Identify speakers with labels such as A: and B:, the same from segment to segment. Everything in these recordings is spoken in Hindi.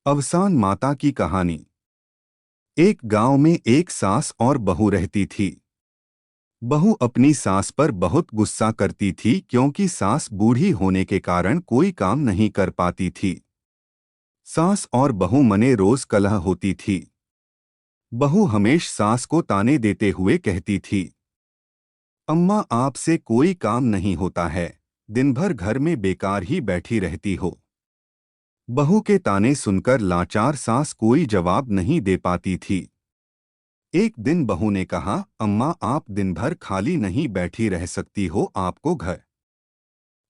A: अवसान माता की कहानी। एक गांव में एक सास और बहू रहती थी। बहू अपनी सास पर बहुत गुस्सा करती थी क्योंकि सास बूढ़ी होने के कारण कोई काम नहीं कर पाती थी। सास और बहू मने रोज कलह होती थी। बहू हमेश सास को ताने देते हुए कहती थी, अम्मा आपसे कोई काम नहीं होता है, दिन भर घर में बेकार ही बैठी रहती हो। बहू के ताने सुनकर लाचार सास कोई जवाब नहीं दे पाती थी। एक दिन बहू ने कहा, अम्मा आप दिन भर खाली नहीं बैठी रह सकती हो, आपको घर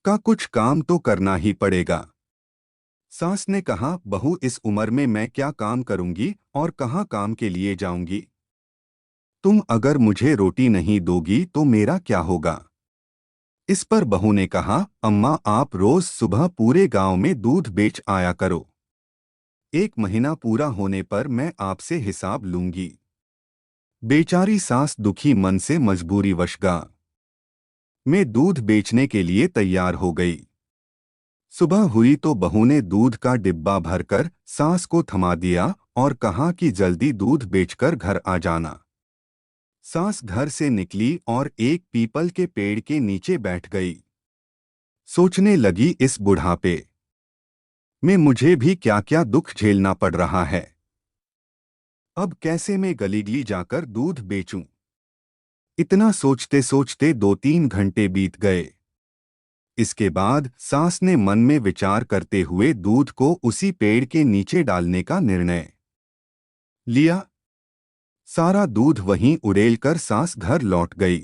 A: का कुछ काम तो करना ही पड़ेगा। सास ने कहा, बहू इस उम्र में मैं क्या काम करूंगी और कहाँ काम के लिए जाऊंगी। तुम अगर मुझे रोटी नहीं दोगी तो मेरा क्या होगा। इस पर बहू ने कहा, अम्मा आप रोज सुबह पूरे गांव में दूध बेच आया करो। एक महीना पूरा होने पर मैं आपसे हिसाब लूंगी। बेचारी सास दुखी मन से मजबूरीवश गांव में दूध बेचने के लिए तैयार हो गई। सुबह हुई तो बहू ने दूध का डिब्बा भरकर सास को थमा दिया और कहा कि जल्दी दूध बेचकर घर आ जाना। सास घर से निकली और एक पीपल के पेड़ के नीचे बैठ गई। सोचने लगी, इस बुढ़ापे में मुझे भी क्या क्या दुख झेलना पड़ रहा है। अब कैसे मैं गली जाकर दूध बेचूं। इतना सोचते सोचते 2-3 घंटे बीत गए। इसके बाद सास ने मन में विचार करते हुए दूध को उसी पेड़ के नीचे डालने का निर्णय लिया। सारा दूध वहीं उड़ेलकर सास घर लौट गई।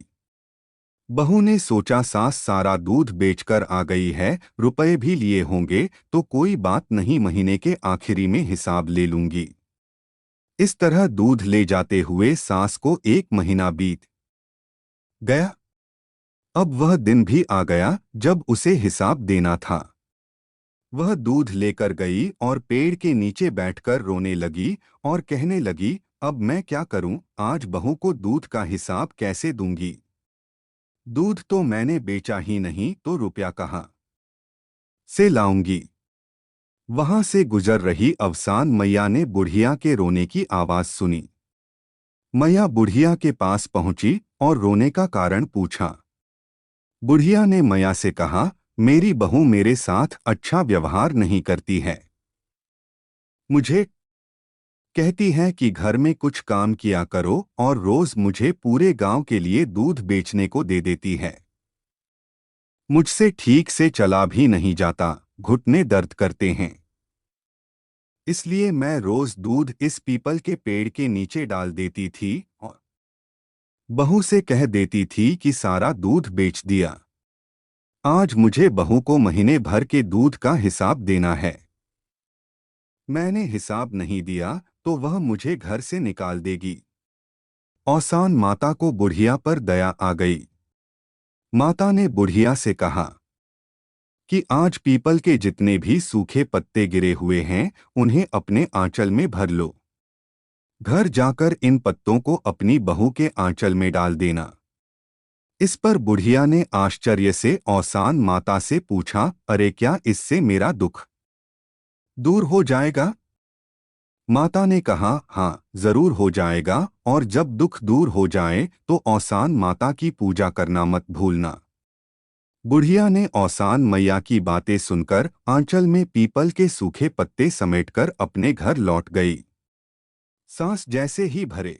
A: बहू ने सोचा, सास सारा दूध बेचकर आ गई है, रुपए भी लिए होंगे तो कोई बात नहीं, महीने के आखिरी में हिसाब ले लूंगी। इस तरह दूध ले जाते हुए सास को 1 महीना बीत गया। अब वह दिन भी आ गया जब उसे हिसाब देना था। वह दूध लेकर गई और पेड़ के नीचे बैठकर रोने लगी और कहने लगी, अब मैं क्या करूं, आज बहू को दूध का हिसाब कैसे दूंगी। दूध तो मैंने बेचा ही नहीं तो रुपया कहाँ से लाऊंगी। वहां से गुजर रही अवसान मैया ने बुढ़िया के रोने की आवाज सुनी। मैया बुढ़िया के पास पहुंची और रोने का कारण पूछा। बुढ़िया ने मैया से कहा, मेरी बहू मेरे साथ अच्छा व्यवहार नहीं करती है। मुझे कहती है कि घर में कुछ काम किया करो और रोज मुझे पूरे गांव के लिए दूध बेचने को दे देती है। मुझसे ठीक से चला भी नहीं जाता, घुटने दर्द करते हैं। इसलिए मैं रोज दूध इस पीपल के पेड़ के नीचे डाल देती थी और बहू से कह देती थी कि सारा दूध बेच दिया। आज मुझे बहू को महीने भर के दूध का हिसाब देना है। मैंने हिसाब नहीं दिया तो वह मुझे घर से निकाल देगी। औसान माता को बुढ़िया पर दया आ गई। माता ने बुढ़िया से कहा कि आज पीपल के जितने भी सूखे पत्ते गिरे हुए हैं उन्हें अपने आंचल में भर लो। घर जाकर इन पत्तों को अपनी बहू के आंचल में डाल देना। इस पर बुढ़िया ने आश्चर्य से औसान माता से पूछा, अरे क्या इससे मेरा दुख दूर हो जाएगा। माता ने कहा, हाँ जरूर हो जाएगा, और जब दुख दूर हो जाए तो औसान माता की पूजा करना मत भूलना। बुढ़िया ने औसान मैया की बातें सुनकर आंचल में पीपल के सूखे पत्ते समेटकर अपने घर लौट गई। सांस जैसे ही भरे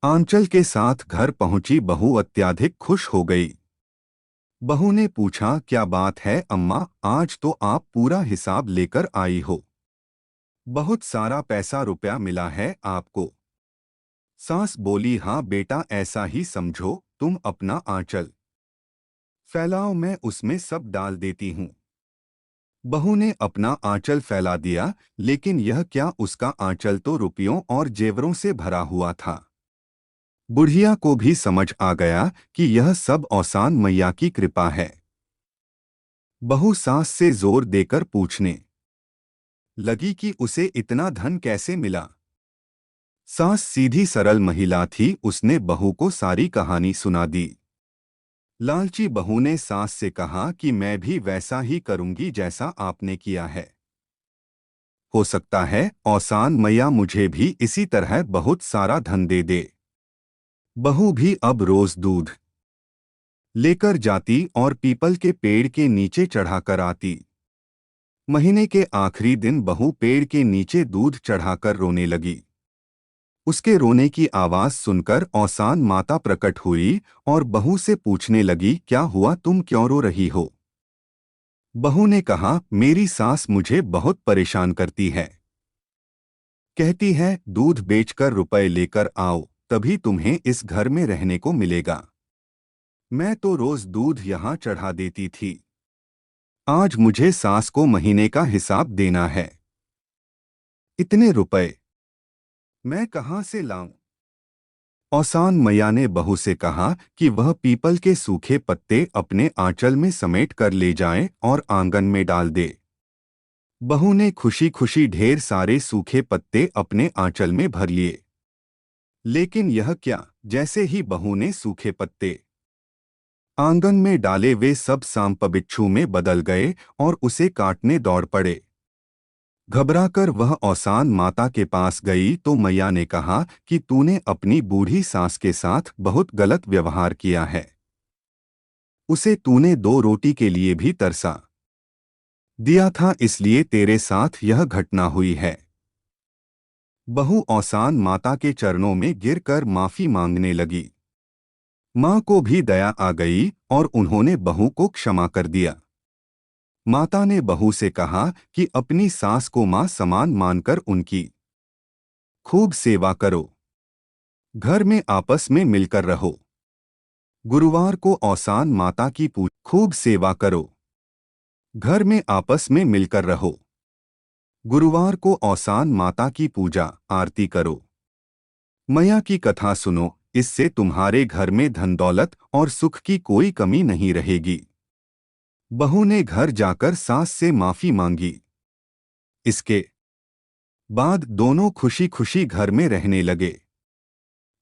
A: आंचल के साथ घर पहुंची बहू अत्यधिक खुश हो गई। बहू ने पूछा, क्या बात है अम्मा, आज तो आप पूरा हिसाब लेकर आई हो। बहुत सारा पैसा रुपया मिला है आपको। सास बोली, हाँ बेटा ऐसा ही समझो, तुम अपना आंचल फैलाओ, मैं उसमें सब डाल देती हूँ। बहू ने अपना आंचल फैला दिया, लेकिन यह क्या, उसका आंचल तो रुपयों और जेवरों से भरा हुआ था। बुढ़िया को भी समझ आ गया कि यह सब औसान मैया की कृपा है। बहू सास से जोर देकर पूछने लगी कि उसे इतना धन कैसे मिला। सास सीधी सरल महिला थी, उसने बहू को सारी कहानी सुना दी। लालची बहू ने सास से कहा कि मैं भी वैसा ही करूंगी जैसा आपने किया है। हो सकता है औसान मैया मुझे भी इसी तरह बहुत सारा धन दे दे। बहू भी अब रोज दूध लेकर जाती और पीपल के पेड़ के नीचे चढ़ाकर आती। महीने के आखिरी दिन बहू पेड़ के नीचे दूध चढ़ाकर रोने लगी। उसके रोने की आवाज सुनकर औसान माता प्रकट हुई और बहू से पूछने लगी, क्या हुआ, तुम क्यों रो रही हो? बहू ने कहा, मेरी सास मुझे बहुत परेशान करती है। कहती है दूध बेचकर रुपए लेकर आओ, तभी तुम्हें इस घर में रहने को मिलेगा। मैं तो रोज दूध यहाँ चढ़ा देती थी। आज मुझे सास को महीने का हिसाब देना है। इतने रुपए मैं कहाँ से लाऊं? औसान मैया ने बहू से कहा कि वह पीपल के सूखे पत्ते अपने आंचल में समेट कर ले जाए और आंगन में डाल दे। बहू ने खुशी खुशी ढेर सारे सूखे पत्ते अपने आंचल में भर लिए। लेकिन यह क्या, जैसे ही बहू ने सूखे पत्ते आंगन में डाले वे सब सांप बिच्छू में बदल गए और उसे काटने दौड़ पड़े। घबराकर वह औसान माता के पास गई तो मैया ने कहा कि तूने अपनी बूढ़ी सास के साथ बहुत गलत व्यवहार किया है। उसे तूने 2 रोटी के लिए भी तरसा दिया था, इसलिए तेरे साथ यह घटना हुई है। बहू औसान माता के चरणों में गिरकर माफी मांगने लगी। माँ को भी दया आ गई और उन्होंने बहू को क्षमा कर दिया। माता ने बहू से कहा कि अपनी सास को माँ समान मानकर उनकी खूब सेवा करो। घर में आपस में मिलकर रहो। गुरुवार को औसान माता की खूब सेवा करो। घर में आपस में मिलकर रहो। गुरुवार को औसान माता की पूजा आरती करो। मैया की कथा सुनो, इससे तुम्हारे घर में धन दौलत और सुख की कोई कमी नहीं रहेगी। बहू ने घर जाकर सास से माफी मांगी। इसके बाद दोनों खुशी खुशी घर में रहने लगे।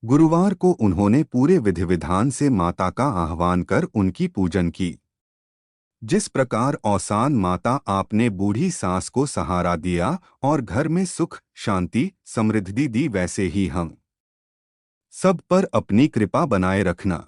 A: गुरुवार को उन्होंने पूरे विधि विधान से माता का आह्वान कर उनकी पूजन की। जिस प्रकार औसान माता आपने बूढ़ी सास को सहारा दिया और घर में सुख शांति समृद्धि दी, वैसे ही हम सब पर अपनी कृपा बनाए रखना।